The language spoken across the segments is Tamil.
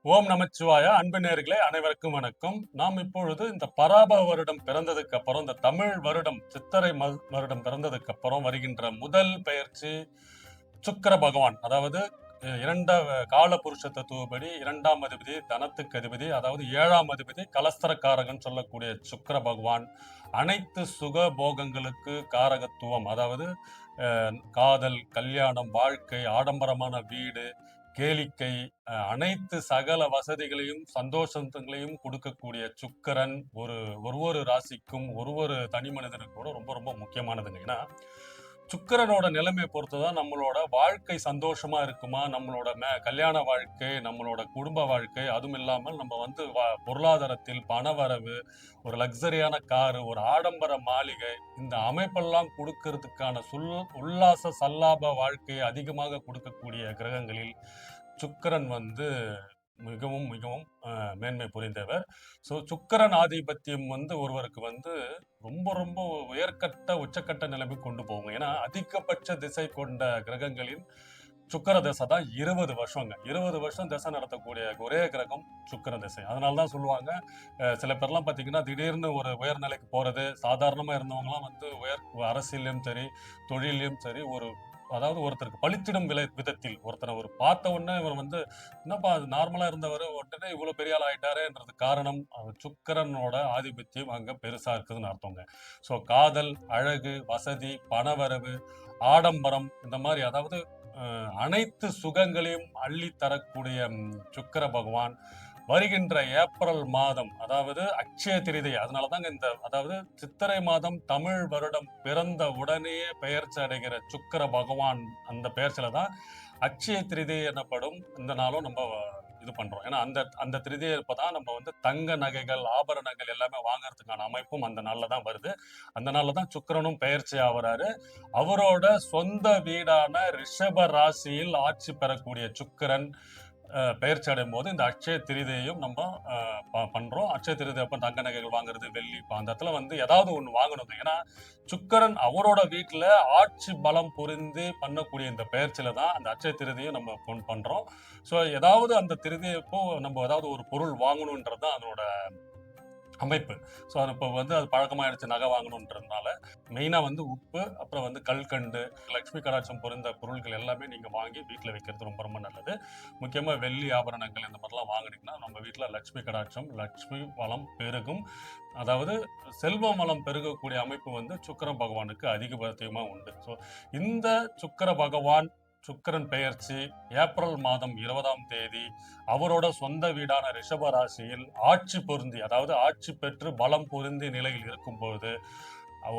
ஓம் நமச்சிவாய. அன்பு நேயர்களே அனைவருக்கும் வணக்கம். நாம் இப்பொழுது இந்த பராப வருடம் பிறந்ததுக்கு அப்புறம், இந்த தமிழ் வருடம் சித்திரை வருடம் பிறந்ததுக்கு அப்புறம் வருகின்ற முதல் பெயர்ச்சி சுக்கிர பகவான். அதாவது கால புருஷ தத்துவப்படி 2ஆம் அதிபதி தனத்துக்கு அதிபதி, அதாவது 7ஆம் அதிபதி கலஸ்தரக்காரகன் சொல்லக்கூடிய சுக்கிர பகவான் அனைத்து சுக போகங்களுக்கு காரகத்துவம். அதாவது காதல், கல்யாணம், வாழ்க்கை, ஆடம்பரமான வீடு, கேளிக்கை, அனைத்து சகல வசதிகளையும் சந்தோஷங்களையும் கொடுக்கக்கூடிய சுக்கிரன் ஒரு ராசிக்கும் ஒரு தனி மனிதனுக்கு கூட ரொம்ப ரொம்ப முக்கியமானதுங்க. ஏன்னா சுக்கிரனோட நிலைமையை பொறுத்துதான் நம்மளோட வாழ்க்கை சந்தோஷமா இருக்குமா, நம்மளோட கல்யாண வாழ்க்கை, நம்மளோட குடும்ப வாழ்க்கை, அதுவும் இல்லாமல் நம்ம வந்து பொருளாதாரத்தில் பணவரவு, ஒரு லக்ஸரியான காரு, ஒரு ஆடம்பர மாளிகை, இந்த அமைப்பெல்லாம் கொடுக்கறதுக்கான உல்லாச சல்லாப வாழ்க்கையை அதிகமாக கொடுக்கக்கூடிய கிரகங்களில் சுக்கிரன் வந்து மிகவும் மிகவும் மேன்மை புரிந்தவர். ஸோ சுக்கிரன் ஆதிபத்தியம் வந்து ஒருவருக்கு வந்து ரொம்ப ரொம்ப உச்சக்கட்ட நிலைமை கொண்டு போகும். ஏன்னா அதிகபட்ச திசை கொண்ட கிரகங்களில் சுக்கிர திசை தான் 20 வருஷங்க. 20 வருஷம் திசை நடத்தக்கூடிய ஒரே கிரகம் சுக்கிர திசை. அதனால தான் சொல்லுவாங்க, சில பேர்லாம் பார்த்தீங்கன்னா திடீர்னு ஒரு உயர்நிலைக்கு போறது, சாதாரணமா இருந்தவங்கலாம் வந்து அரசியல்லயும் சரி, தொழில்லயும் சரி, அதாவது ஒருத்தருக்கு பளிச்சிடும் விதத்தில் ஒருத்தரை பார்த்த உடனே இவர் வந்து என்னப்பா அது நார்மலா இருந்தவர் உடனே இவ்வளவு பெரிய ஆள் ஆயிட்டாருன்றது காரணம் சுக்கிரனோட ஆதிபத்தியம் அங்க பெருசா இருக்குதுன்னு அர்த்தங்க. ஸோ காதல், அழகு, வசதி, பணவரவு, ஆடம்பரம், இந்த மாதிரி அதாவது அனைத்து சுகங்களையும் அள்ளி தரக்கூடிய சுக்கிர பகவான் வருகின்ற ஏப்ரல் மாதம், அதாவது அட்சய திருதியை, அதனாலதாங்க அதாவது சித்திரை மாதம் தமிழ் வருடம் பிறந்த உடனேயே பெயர்ச்சி அடைகிற சுக்கிர பகவான் அந்த பெயர்ச்சியில தான் அட்சய திருதியை எனப்படும் இந்த நாளும் நம்ம இது பண்றோம். ஏன்னா அந்த அந்த திருதியை இப்பதான் நம்ம வந்து தங்க நகைகள், ஆபரணங்கள் எல்லாமே வாங்குறதுக்கான அமைப்பும் அந்த நாள்ல தான் வருது. அந்த நாள்ல தான் சுக்கிரனும் பெயர்ச்சி ஆகுறாரு. அவரோட சொந்த வீடான ரிஷப ராசியில் ஆட்சி பெறக்கூடிய சுக்கிரன் பெயர்ச்சி அடையும் போது இந்த அட்சய திருதியையும் நம்ம பண்றோம். அட்சய திருதி அப்ப தங்க நகைகள் வாங்குறது, வெள்ளி, அந்த இடத்துல வந்து ஏதாவது ஒண்ணு வாங்கணும். ஏன்னா சுக்கிரன் அவரோட வீட்டுல ஆட்சி பலம் புரிந்து பண்ணக்கூடிய இந்த பெயர்ச்சியில தான் அந்த அட்சய திருதியும் நம்ம பண்றோம். ஸோ ஏதாவது அந்த திருதியப்போ நம்ம ஏதாவது ஒரு பொருள் வாங்கணுன்றது தான் அதனோட அமைப்பு. ஸோ அது இப்போ வந்து அது பழக்கமாயிடுச்சு நகை வாங்கணுன்றதுனால, மெயினா வந்து உப்பு, அப்புறம் வந்து கல்கண்டு, லட்சுமி கடாட்சம் பொருந்த பொருட்கள் எல்லாமே நீங்க வாங்கி வீட்ல வைக்கிறது ரொம்ப ரொம்ப நல்லது. முக்கியமா வெள்ளி ஆபரணங்கள் இந்த மாதிரிலாம் வாங்குனீங்கன்னா, நம்ம வீட்ல லட்சுமி கடாட்சம், லட்சுமி வளம் பெருகும். அதாவது செல்வ வளம் பெருகக்கூடிய அமைப்பு வந்து சுக்கிர பகவானுக்கு அதிகபட்சமா உண்டு. ஸோ இந்த சுக்கிர பகவான் சுக்கிரன் பெயர்ச்சி ஏப்ரல் மாதம் 20ஆம் தேதி அவரோட சொந்த வீடான ரிஷப ராசியில் ஆட்சி பொருந்தி, அதாவது ஆட்சி பெற்று பலம் பொருந்தி நிலையில் இருக்கும் பொழுது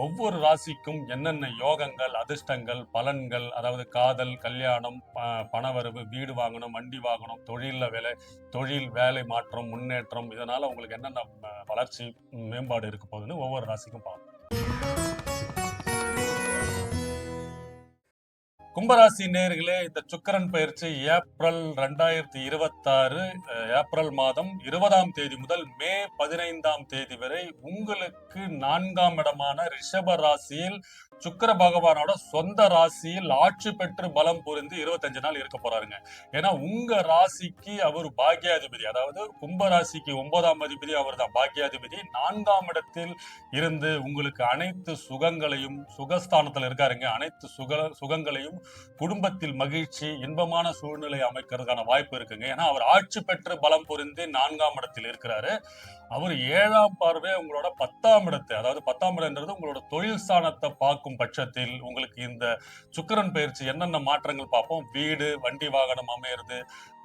ஒவ்வொரு ராசிக்கும் என்னென்ன யோகங்கள், அதிர்ஷ்டங்கள், பலன்கள், அதாவது காதல், கல்யாணம், பணவரவு, வீடு வாங்கணும், வண்டி வாங்கணும், தொழில் வேலை மாற்றம், முன்னேற்றம், இதனால உங்களுக்கு என்னென்ன வளர்ச்சி, மேம்பாடு இருக்க போகுதுன்னு ஒவ்வொரு ராசிக்கும் பார்ப்போம். கும்பராசி நேர்களே, இந்த சுக்கிரன் பயிற்சி ஏப்ரல் 2026 ஏப்ரல் மாதம் 20ஆம் தேதி முதல் மே 15ஆம் தேதி வரை உங்களுக்கு 4ஆம் இடமான ரிஷப ராசியில் சுக்கிர பகவானோட சொந்த ராசியில் ஆட்சி பெற்று பலம் புரிந்து 25 நாள் இருக்க போறாருங்க. ஏன்னா உங்க ராசிக்கு அவர் பாக்கியாதிபதி, அதாவது கும்ப ராசிக்கு 9ஆம் அதிபதி அவர் தான் பாக்கியாதிபதி. 4ஆம் இடத்தில் இருந்து உங்களுக்கு அனைத்து சுகங்களையும், சுகஸ்தானத்துல இருக்காருங்க, அனைத்து சுகங்களையும், குடும்பத்தில் மகிழ்ச்சி, இன்பமான சூழ்நிலை அமைக்கிறதுக்கான வாய்ப்பு இருக்குங்க. ஏன்னா அவர் ஆட்சி பெற்று பலம் புரிந்து 4ஆம் இடத்தில் இருக்கிறாரு. அவர் 7ஆம் பார்வை உங்களோட 10ஆம் இடத்தை, அதாவது 10ஆம் இடம்ன்றது உங்களோட தொழில் ஸ்தானத்தை பார்க்கும் பட்சத்தில் உங்களுக்கு இந்த சுக்கிரன் பயிற்சி என்னென்ன மாற்றங்கள் பார்ப்போம். வீடு, வண்டி வாகனம் அமையிறது,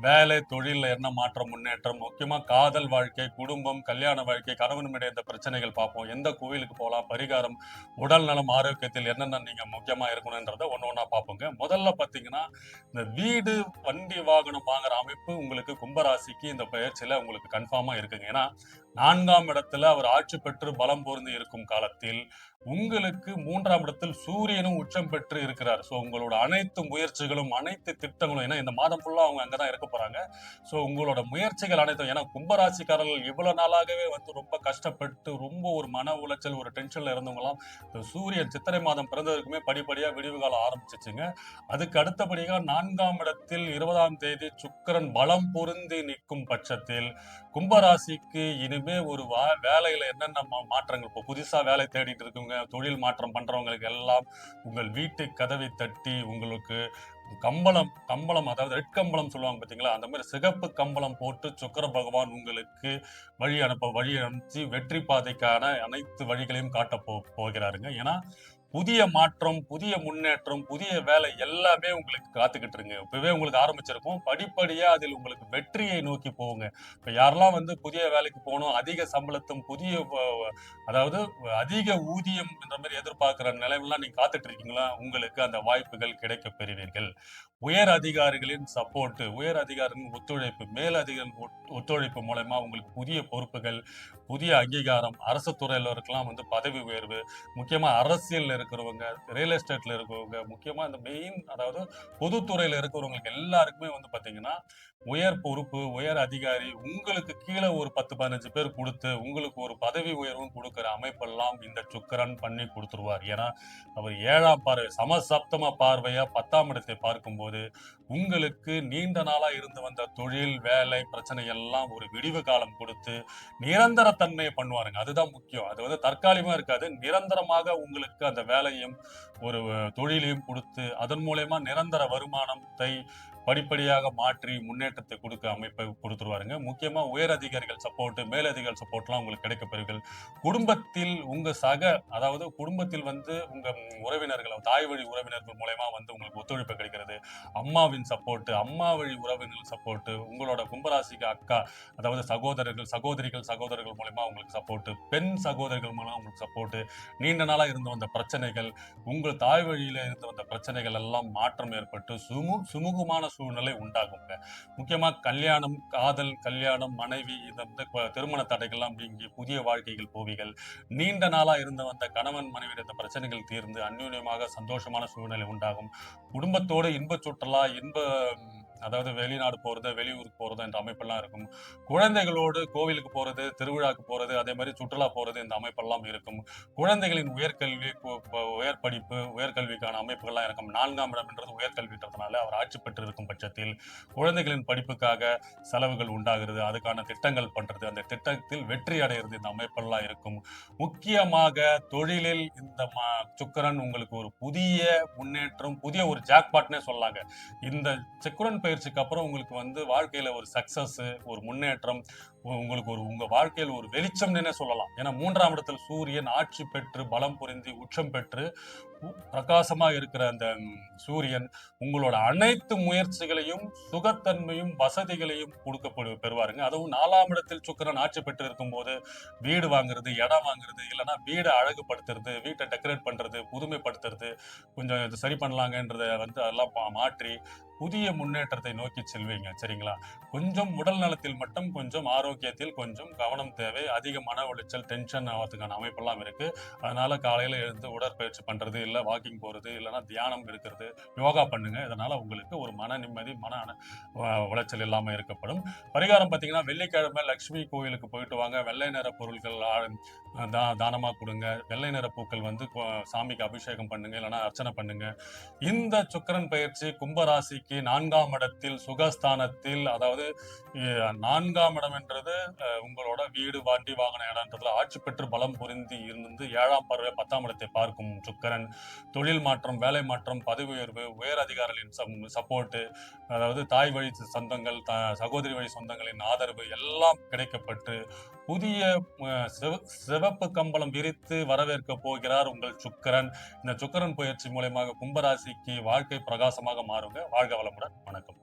வேலை, தொழில என்ன மாற்றம், முன்னேற்றம், முக்கியமா காதல் வாழ்க்கை, குடும்பம், கல்யாண வாழ்க்கை, கணவன் இந்த பிரச்சனைகள் பார்ப்போம். எந்த கோவிலுக்கு போகலாம், பரிகாரம், உடல் நலம், ஆரோக்கியத்தில் என்னென்ன நீங்க முக்கியமா இருக்கணும்ன்றத ஒண்ணு பார்ப்போங்க. முதல்ல பாத்தீங்கன்னா இந்த வீடு, வண்டி வாகனம் வாங்குற அமைப்பு உங்களுக்கு கும்பராசிக்கு இந்த பயிற்சியில உங்களுக்கு கன்ஃபார்மா இருக்குங்க. ஏன்னா 4ஆம் இடத்துல அவர் ஆட்சி பெற்று பலம் பொருந்து இருக்கும் காலத்தில் உங்களுக்கு 3ஆம் இடத்தில் சூரியனும் உச்சம் பெற்று இருக்கிறார். ஸோ உங்களோட அனைத்து முயற்சிகளும், அனைத்து திட்டங்களும், ஏன்னா இந்த மாதம் ஃபுல்லா அவங்க அங்கதான் இருக்க போறாங்க. ஸோ உங்களோட முயற்சிகள் அனைத்தும், ஏன்னா கும்பராசிக்காரர்கள் இவ்வளவு நாளாகவே வந்து ரொம்ப கஷ்டப்பட்டு ரொம்ப ஒரு மன உளைச்சல், ஒரு டென்ஷன்ல இருந்தவங்கலாம் இந்த சூரியன் சித்திரை மாதம் பிறந்ததற்குமே படிப்படியா விடிவு காலம் ஆரம்பிச்சிச்சுங்க. அதுக்கு அடுத்தபடியாக 4ஆம் இடத்தில் 20ஆம் தேதி சுக்கிரன் பலம் பொருந்தி நிற்கும் பட்சத்தில் கும்பராசிக்கு இனிமே ஒரு வேலையில என்னென்ன மாற்றங்கள், இப்போ புதுசா வேலை தேடிட்டு இருக்கவங்க, தொழில் மாற்றம் பண்றவங்களுக்கு எல்லாம் உங்கள் வீட்டு கதவை தட்டி உங்களுக்கு கம்பளம் கம்பளம் அதாவது ரெட் கம்பளம் சொல்லுவாங்க பாத்தீங்களா, அந்த மாதிரி சிகப்பு கம்பளம் போட்டு சுக்கிர பகவான் உங்களுக்கு வழி அனுப்பிச்சு வெற்றி பாதைக்கான அனைத்து வழிகளையும் காட்ட போகிறாருங்க. ஏன்னா புதிய மாற்றம், புதிய முன்னேற்றம், புதிய வேலை எல்லாமே உங்களுக்கு காத்துக்கிட்டு இருங்க. இப்பவே உங்களுக்கு ஆரம்பிச்சிருக்கும். படிப்படியா அதில் உங்களுக்கு வெற்றியை நோக்கி போகுங்க. இப்ப யாரெல்லாம் வந்து புதிய வேலைக்கு போகணும், அதிக சம்பளத்தும் அதாவது அதிக ஊதியம் என்ற மாதிரி எதிர்பார்க்கிற நிலைமைலாம் நீங்க காத்துட்டு இருக்கீங்களா? உங்களுக்கு அந்த வாய்ப்புகள் கிடைக்கப் பெறுவீர்கள். உயர் அதிகாரிகளின் சப்போர்ட், உயர் அதிகாரிகளின் ஒத்துழைப்பு, மேல் அதிகாரிகளின் ஒத்துழைப்பு மூலமா உங்களுக்கு புதிய பொறுப்புகள், புதிய அங்கீகாரம், அரசு துறையில இருக்கலாம் வந்து பதவி உயர்வு, முக்கியமா அரசியல்ல இருக்கிறவங்க, ரியல் எஸ்டேட்ல இருக்கிறவங்க, முக்கியமா இந்த மெயின் அதாவது பொதுத்துறையில இருக்கிறவங்களுக்கு எல்லாருக்குமே வந்து பாத்தீங்கன்னா உயர் பொறுப்பு, உயர் அதிகாரி, உங்களுக்கு கீழே ஒரு 10, 15 பேர் கொடுத்து உங்களுக்கு ஒரு பதவி உயர்வும் கொடுக்கிற அமைப்பெல்லாம் இந்த சுக்கிரன் பண்ணி கொடுத்துருவார். ஏன்னா அவர் 7ஆம் பார்வை சமசப்தம பார்வையா 10ஆம் இடத்தை பார்க்கும்போது உங்களுக்கு நீண்ட நாளா இருந்து வந்த தொழில், வேலை பிரச்சனை எல்லாம் ஒரு விடிவு காலம் கொடுத்து நிரந்தர தன்மையை பண்ணுவாருங்க. அதுதான் முக்கியம். அது வந்து தற்காலிகமா இருக்காது. நிரந்தரமாக உங்களுக்கு அந்த வேலையும் ஒரு தொழிலையும் கொடுத்து அதன் மூலயமா நிரந்தர வருமானத்தை படிப்படியாக மாற்றி முன்னேற்றத்தை கொடுக்க அமைப்பை கொடுத்துருவாருங்க. முக்கியமா உயர் அதிகாரிகள் சப்போர்ட், மேலதிகாரிகள் சப்போர்ட்லாம் உங்களுக்கு கிடைக்கப்பெறுங்கள். குடும்பத்தில் உங்க அதாவது குடும்பத்தில் வந்து உங்க உறவினர்கள், தாய் வழி உறவினர்கள் மூலயமா வந்து உங்களுக்கு ஒத்துழைப்பு கிடைக்கிறது. அம்மாவின் சப்போர்ட், அம்மா வழி உறவினர்கள் சப்போர்ட், உங்களோட கும்பராசிக்கு அக்கா அதாவது சகோதரிகள் மூலமா உங்களுக்கு சப்போர்ட், பெண் சகோதரிகள் மூலம் உங்களுக்கு சப்போர்ட், நீண்ட நாளா இருந்து வந்த பிரச்சனைகள், உங்கள் தாய் வழியில இருந்து வந்த பிரச்சனைகள் எல்லாம் மாற்றம் ஏற்பட்டு சுமூகமான சூழ்நிலை உண்டாகுங்க. முக்கியமா கல்யாணம், காதல், கல்யாணம், மனைவி, இந்த திருமண தடைகள்லாம் நீங்கி புதிய வாழ்க்கைகள் போவீர்கள். நீண்ட நாளா இருந்து வந்த கணவன் மனைவி இந்த பிரச்சனைகள் தீர்ந்து அந்யோன்யமாக சந்தோஷமான சூழ்நிலை உண்டாகும். குடும்பத்தோடு இன்ப சுற்றுலா, அதாவது வெளிநாடு போறது, வெளியூருக்கு போறது என்ற அமைப்பெல்லாம் இருக்கும். குழந்தைகளோடு கோவிலுக்கு போறது, திருவிழாக்கு போறது, அதே மாதிரி சுற்றுலா போறது, இந்த அமைப்பெல்லாம் இருக்கும். குழந்தைகளின் உயர்கல்வி, உயர் படிப்பு, உயர்கல்விக்கான அமைப்புகள்லாம் இருக்கும். 4ஆம் இடம் என்றது உயர்கல்வின்றதுனால அவர் ஆட்சி பெற்று இருக்கும் பட்சத்தில் குழந்தைகளின் படிப்புக்காக செலவுகள் உண்டாகிறது, அதுக்கான திட்டங்கள் பண்றது, அந்த திட்டத்தில் வெற்றி அடைகிறது, இந்த அமைப்பெல்லாம் இருக்கும். முக்கியமாக தொழிலில் இந்த சுக்கிரன் உங்களுக்கு ஒரு புதிய முன்னேற்றம், புதிய ஒரு ஜாக்பாட்னே சொல்லாங்க. இந்த சுக்கிரன் பயிற்சிக்கு அப்புறம் உங்களுக்கு வந்து வாழ்க்கையில ஒரு சக்சஸ், ஒரு முன்னேற்றம், உங்களுக்கு உங்க வாழ்க்கையில் ஒரு வெளிச்சம்னே சொல்லலாம். ஏன்னா 3ஆம் இடத்தில் சூரியன் ஆட்சி பெற்று பலம் பொருந்தி உச்சம் பெற்று பிரகாசமா இருக்கிற அந்த சூரியன் உங்களோட அனைத்து முயற்சிகளையும், சுகத்தன்மையும், வசதிகளையும் பெறுவாருங்க. அதுவும் 4ஆம் இடத்தில் சுக்கிரன் ஆட்சி பெற்று இருக்கும் போது வீடு வாங்குறது, இடம் வாங்குறது, இல்லைன்னா வீடை அழகுபடுத்துறது, வீட்டை டெக்கரேட் பண்றது, புதுமைப்படுத்துறது, கொஞ்சம் இது சரி பண்ணலாங்கன்றத வந்து அதெல்லாம் மாற்றி புதிய முன்னேற்றத்தை நோக்கி செல்வீங்க. சரிங்களா? கொஞ்சம் உடல் நலத்தில் மட்டும் கொஞ்சம் ஆரோக்கியத்தில் கொஞ்சம் கவனம் தேவை. அதிக மன உளைச்சல், டென்ஷன் ஆகிறதுக்கான அமைப்பெல்லாம் இருக்கு. அதனால காலையில எழுந்து உடற்பயிற்சி பண்றது, இல்ல வாக்கிங் போறது, இல்லைன்னா தியானம் இருக்கிறது, யோகா பண்ணுங்க. இதனால உங்களுக்கு ஒரு மன நிம்மதி, உளைச்சல் இல்லாம இருக்கப்படும். பரிகாரம் பார்த்தீங்கன்னா வெள்ளிக்கிழமை லட்சுமி கோயிலுக்கு போயிட்டு வாங்க. வெள்ளை நிற பொருட்கள் தானமா கொடுங்க. வெள்ளை நிற பூக்கள் வந்து சாமிக்கு அபிஷேகம் பண்ணுங்க, இல்லைன்னா அர்ச்சனை பண்ணுங்க. இந்த சுக்கிரன் பயிற்சி கும்பராசிக்கு 4ஆம் இடத்தில் சுகஸ்தானத்தில், அதாவது 4ஆம் இடம் என்றது உங்களோட வீடு, வண்டி, வாகன இடம்ன்றதுல ஆட்சி பெற்று பலம் பொருந்தி இருந்து 7ஆம் பார்வை 10ஆம் இடத்தை பார்க்கும் சுக்கிரன் தொழில் மாற்றம், வேலை மாற்றம், பதவி உயர்வு, உயர் அதிகாரிகளின் சப்போர்ட், அதாவது தாய் வழி சொந்தங்கள், சகோதரி வழி சொந்தங்களின் ஆதரவு எல்லாம் கிடைக்கப்பட்டு புதிய சிவப்பு கம்பளம் விரித்து வரவேற்க போகிறார் உங்கள் சுக்கிரன். இந்த சுக்கிரன் பயிற்சி மூலமாக கும்பராசிக்கு வாழ்க்கை பிரகாசமாக மாறுங்க. வாழ்க வளமுடன். வணக்கம்.